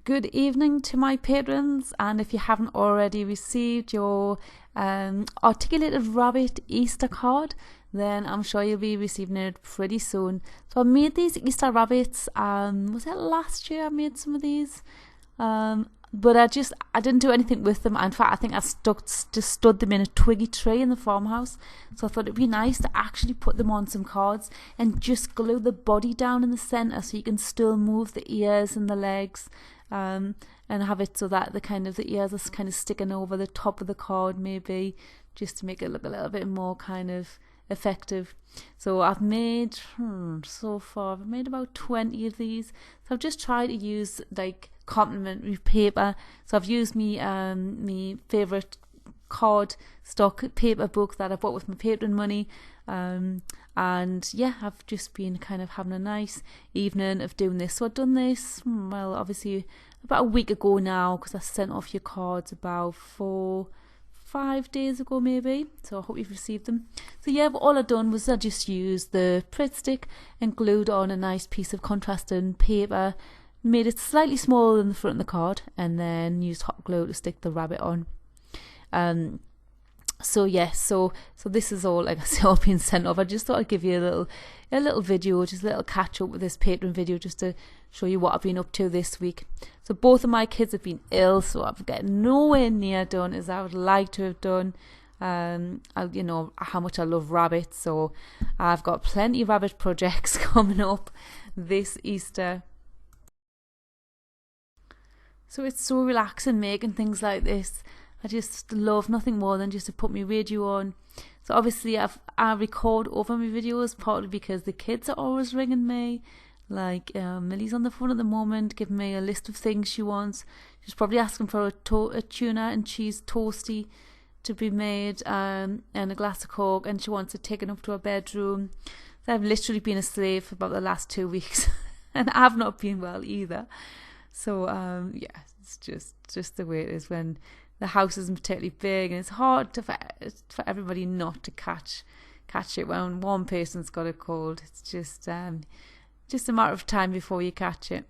Good evening to my patrons, and if you haven't already received your articulated rabbit Easter card, then I'm sure you'll be receiving it pretty soon. So I made these Easter rabbits, was it last year I made some of these? But I didn't do anything with them. In fact, I think I just stood them in a twiggy tree in the farmhouse. So I thought it'd be nice to actually put them on some cards and just glue the body down in the centre so you can still move the ears and the legs, and have it so that the ears are kind of sticking over the top of the card, maybe just to make it look a little bit more kind of effective. So I've made so far I've made about 20 of these. So I've just tried to use like complimentary paper. So I've used me favourite card stock paper book that I bought with my patron money, and yeah, I've just been kind of having a nice evening of doing this. So I've done this obviously about a week ago now, because I sent off your cards about 4-5 days ago maybe, so I hope you've received them. So yeah, but all I've done was I just used the Pritt stick and glued on a nice piece of contrasting paper, made it slightly smaller than the front of the card, and then used hot glue to stick the rabbit on. So yes, so this is all, like I said, all being sent off. I just thought I'd give you a little video, just a little catch up with this patron video, just to show you what I've been up to this week. So both of my kids have been ill, so I've got nowhere near done as I would like to have done. You know how much I love rabbits, so I've got plenty of rabbit projects coming up this Easter. So it's so relaxing making things like this. I just love nothing more than just to put my radio on. So obviously I record over my videos, partly because the kids are always ringing me. Like Millie's on the phone at the moment, giving me a list of things she wants. She's probably asking for a tuna and cheese toasty to be made, and a glass of Coke, and she wants it taken up to her bedroom. So I've literally been a slave for about the last 2 weeks, and I've not been well either. So yeah, it's just the way it is when the house isn't particularly big, and it's hard for everybody not to catch it when one person's got a cold. It's just a matter of time before you catch it.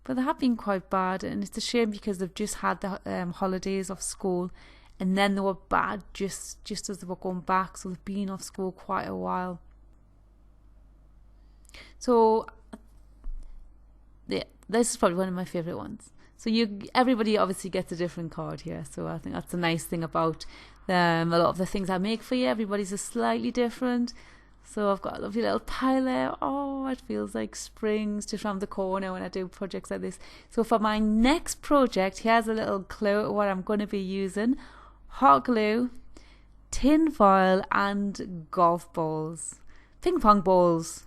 But they have been quite bad, and it's a shame because they've just had the holidays off school, and then they were bad just as they were going back, so they've been off school quite a while. So yeah, this is probably one of my favourite ones. So everybody obviously gets a different card here. So I think that's the nice thing about a lot of the things I make for you. Everybody's is slightly different. So I've got a lovely little pile there. Oh, it feels like spring's just around the corner when I do projects like this. So for my next project, here's a little clue of what I'm going to be using. Hot glue, tin foil, and golf balls. Ping pong balls.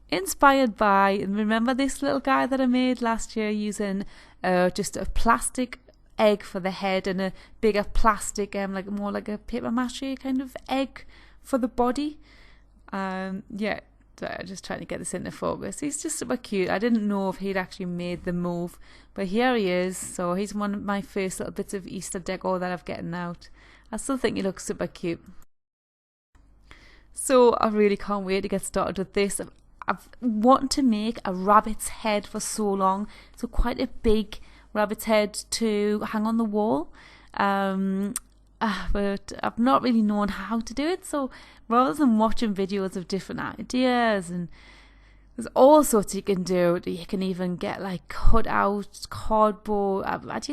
Inspired by, remember this little guy that I made last year using just a plastic egg for the head and a bigger plastic, more like a paper mache kind of egg for the body. Yeah, just trying to get this into focus. He's just super cute. I didn't know if he'd actually made the move, but here he is. So he's one of my first little bits of Easter decor that I've getting out. I still think he looks super cute. So I really can't wait to get started with this. I've wanted to make a rabbit's head for so long, so quite a big rabbit's head to hang on the wall, but I've not really known how to do it. So rather than watching videos of different ideas, and there's all sorts you can do. You can even get like cut out cardboard. I like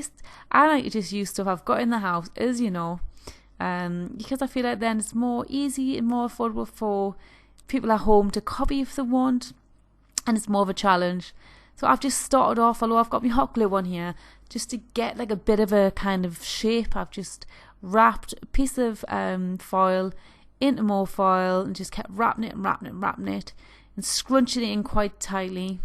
to just use stuff I've got in the house, as you know, because I feel like then it's more easy and more affordable for people at home to copy if they want, and it's more of a challenge. So I've just started off, although I've got my hot glue on here, just to get like a bit of a kind of shape. I've just wrapped a piece of foil into more foil and just kept wrapping it and scrunching it in quite tightly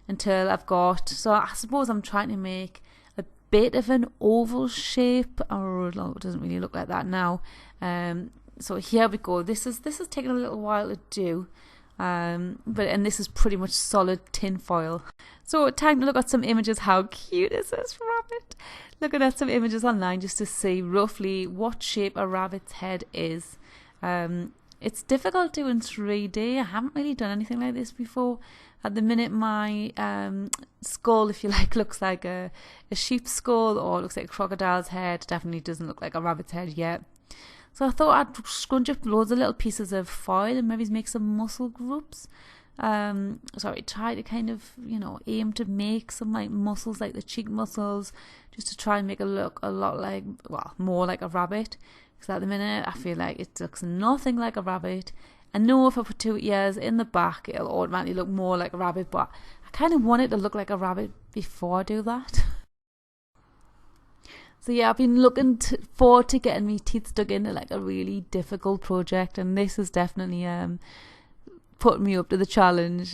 until I've got, so I suppose I'm trying to make a bit of an oval shape, or no, it doesn't really look like that now. So here we go. This is taking a little while to do, and this is pretty much solid tin foil. So time to look at some images. How cute is this rabbit? Looking at some images online just to see roughly what shape a rabbit's head is. It's difficult doing 3D. I haven't really done anything like this before, At the minute my skull, if you like, looks like a sheep's skull, or looks like a crocodile's head. Definitely doesn't look like a rabbit's head yet. So I thought I'd scrunch up loads of little pieces of foil and maybe make some muscle groups. Try to kind of, aim to make some like muscles, like the cheek muscles, just to try and make it look a lot like, well, more like a rabbit. Because at the minute I feel like it looks nothing like a rabbit. I know if I put 2 ears in the back, it'll automatically look more like a rabbit, but I kind of want it to look like a rabbit before I do that. So yeah, I've been looking forward to getting my teeth stuck into like a really difficult project, and this is definitely put me up to the challenge,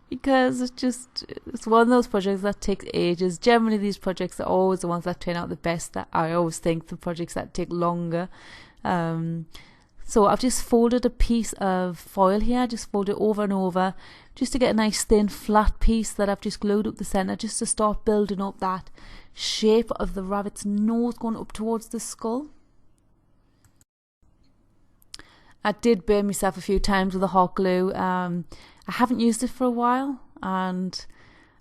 because it's one of those projects that takes ages. Generally these projects are always the ones that turn out the best. That I always think the projects that take longer. So I've just folded a piece of foil here, just fold it over and over, just to get a nice thin flat piece that I've just glued up the centre, just to start building up that shape of the rabbit's nose going up towards the skull. I did burn myself a few times with the hot glue. I haven't used it for a while, and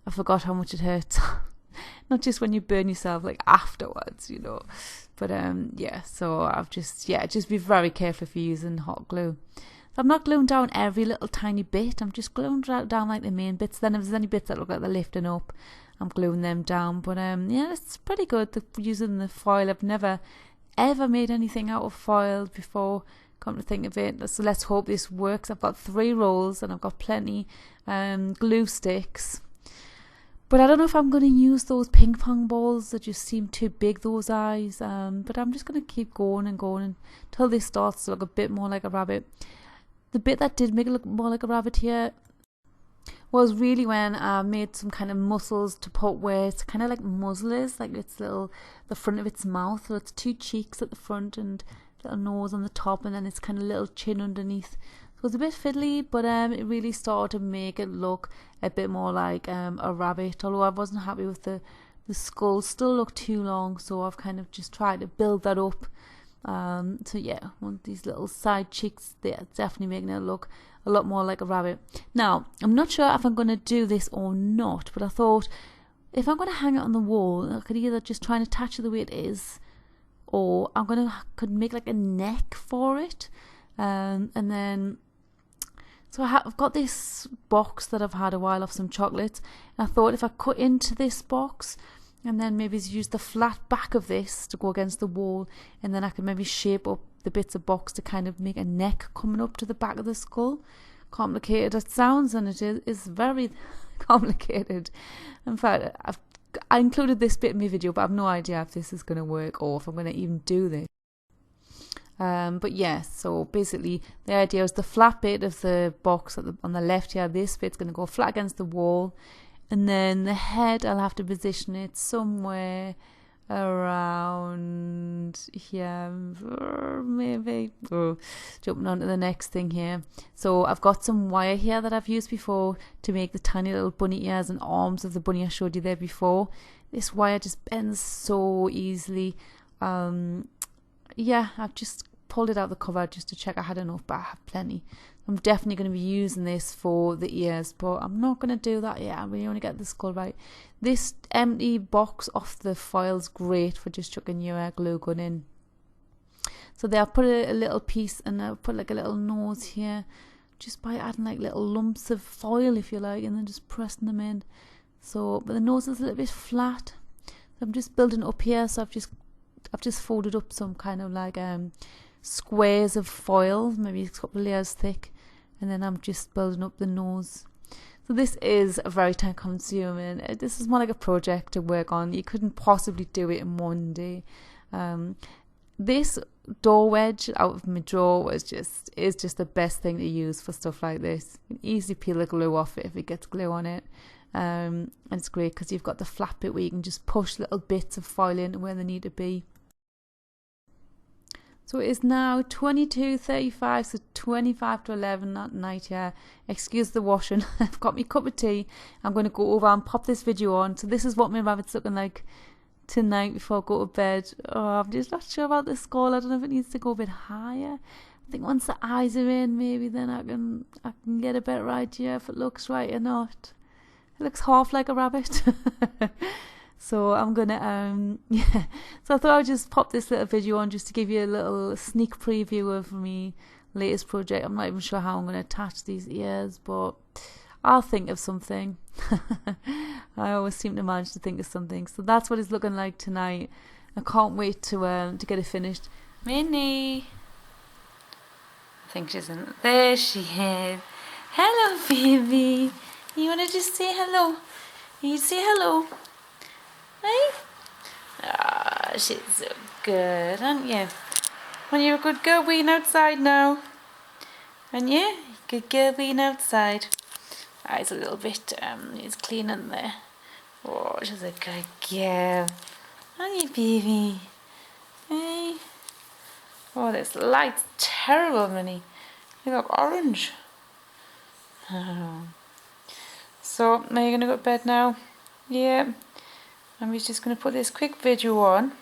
I forgot how much it hurts. Not just when you burn yourself, like afterwards, But so I've just be very careful if you're using hot glue. So I'm not gluing down every little tiny bit. I'm just gluing down like the main bits. Then if there's any bits that look like they're lifting up, I'm gluing them down. But it's pretty good using the foil. I've never ever made anything out of foil before, come to think of it. So let's hope this works. I've got 3 rolls and I've got plenty glue sticks. But I don't know if I'm going to use those ping pong balls that just seem too big, those eyes. But I'm just going to keep going and going until this starts to look a bit more like a rabbit. The bit that did make it look more like a rabbit here was really when I made some kind of muscles to put where it's kind of like muzzle is, like the front of its mouth. So it's 2 cheeks at the front and little nose on the top, and then it's kind of little chin underneath. So it's a bit fiddly, but it really started to make it look a bit more like a rabbit. Although I wasn't happy with the skull, still looked too long, so I've kind of just tried to build that up. So yeah, one of these little side cheeks, they're definitely making it look a lot more like a rabbit. Now, I'm not sure if I'm going to do this or not, but I thought if I'm going to hang it on the wall, I could either just try and attach it the way it is, or could make like a neck for it, and then. So I've got this box that I've had a while of some chocolates, and I thought if I cut into this box and then maybe use the flat back of this to go against the wall, and then I could maybe shape up the bits of box to kind of make a neck coming up to the back of the skull. Complicated it sounds, and it is very complicated. In fact, I included this bit in my video, but I have no idea if this is going to work or if I'm going to even do this. But yeah, so basically the idea is the flat bit of the box on the left here, this bit's going to go flat against the wall, and then the head, I'll have to position it somewhere around here, maybe. Jumping on to the next thing here. So I've got some wire here that I've used before to make the tiny little bunny ears and arms of the bunny I showed you there before. This wire just bends so easily. I've just pulled it out of the cover just to check I had enough, but I have plenty. I'm definitely going to be using this for the ears, but I'm not going to do that yet. I really want to get the skull right. This empty box off the foil's great for just chucking your glue gun in. So there I put a little piece, and I put like a little nose here just by adding like little lumps of foil, if you like, and then just pressing them in. So, but the nose is a little bit flat. So I'm just building up here. So I've just folded up some kind of like squares of foil, maybe a couple of layers thick, and then I'm just building up the nose. So this is very time consuming. This is more like a project to work on. You couldn't possibly do it in one day. This door wedge out of my drawer is just the best thing to use for stuff like this. You can easily peel the glue off it if it gets glue on it. And it's great because you've got the flat bit where you can just push little bits of foil in where they need to be. So it is now 22:35, so 25 to 11 at night here. Excuse the washing. I've got my cup of tea. I'm going to go over and pop this video on. So this is what my rabbit's looking like tonight before I go to bed. Oh, I'm just not sure about the skull. I don't know if it needs to go a bit higher. I think once the eyes are in, maybe then I can get a better idea if it looks right or not. It looks half like a rabbit. So I'm gonna yeah. So I thought I'd just pop this little video on just to give you a little sneak preview of me latest project. I'm not even sure how I'm gonna attach these ears, but I'll think of something. I always seem to manage to think of something. So that's what it's looking like tonight. I can't wait to get it finished. Minnie, I think she's in there. She is. Hello, baby. You wanna just say hello? You say hello. Hey? Ah, she's so good, aren't you? Well, you're a good girl being outside now. And you? Good girl being outside. It's a little bit, it's cleaning there. Oh, she's a good girl. Aren't you, baby? Hey? Oh, this light's terrible, Minnie. You look orange. So, are you going to go to bed now? Yeah. And we're just going to put this quick video on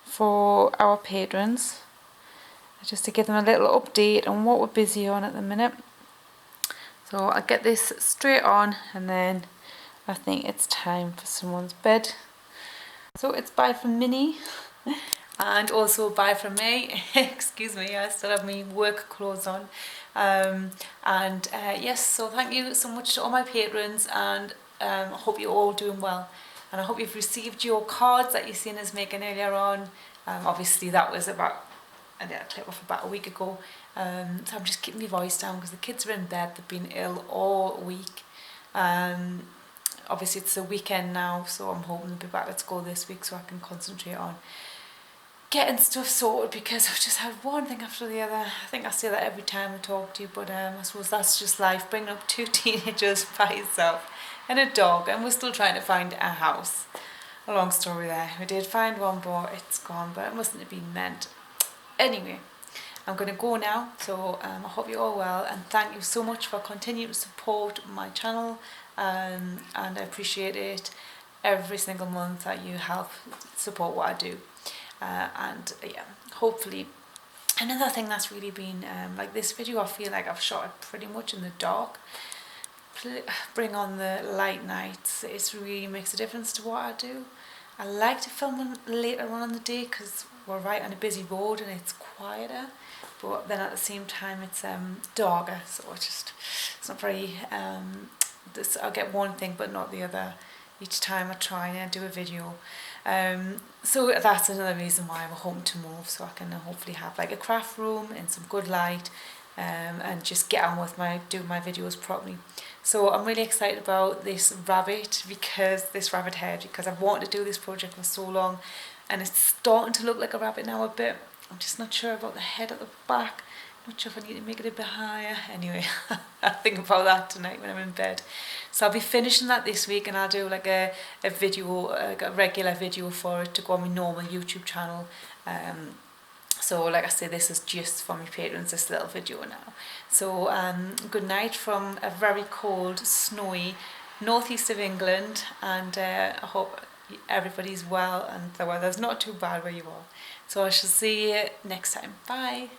for our patrons, just to give them a little update on what we're busy on at the minute. So I'll get this straight on, and then I think it's time for someone's bed. So it's bye from Minnie, and also bye from me. Excuse me, I still have my work clothes on. Yes, so thank you so much to all my patrons, and I hope you're all doing well. And I hope you've received your cards that you've seen us making earlier on. Obviously that was about a week ago. So I'm just keeping my voice down because the kids are in bed. They've been ill all week. Obviously it's the weekend now, so I'm hoping they'll be back at school this week so I can concentrate on getting stuff sorted, because I've just had one thing after the other. I think I say that every time I talk to you, but I suppose that's just life, bringing up 2 teenagers by yourself and a dog, and we're still trying to find a house. A long story there. We did find one, but it's gone, but it mustn't have been meant. Anyway, I'm going to go now, so I hope you're all well, and thank you so much for continuing to support my channel, and I appreciate it every single month that you help support what I do. Yeah, hopefully. Another thing that's really been like this video, I feel like I've shot it pretty much in the dark. Bring on the light nights. It really makes a difference to what I do. I like to film them later on in the day because we're right on a busy road and it's quieter, but then at the same time it's darker, so it's not very I'll get one thing but not the other each time I try and do a video. So that's another reason why I'm hoping to move, so I can hopefully have like a craft room and some good light, and just get on with doing my videos properly. So I'm really excited about this rabbit head, because I've wanted to do this project for so long, and it's starting to look like a rabbit now a bit. I'm just not sure about the head at the back. Not sure if I need to make it a bit higher. Anyway, I'll think about that tonight when I'm in bed. So I'll be finishing that this week, and I'll do like a video, like a regular video for it to go on my normal YouTube channel. So like I say, this is just for my patrons, this little video now. So good night from a very cold, snowy northeast of England, and I hope everybody's well and the weather's not too bad where you are. So I shall see you next time. Bye.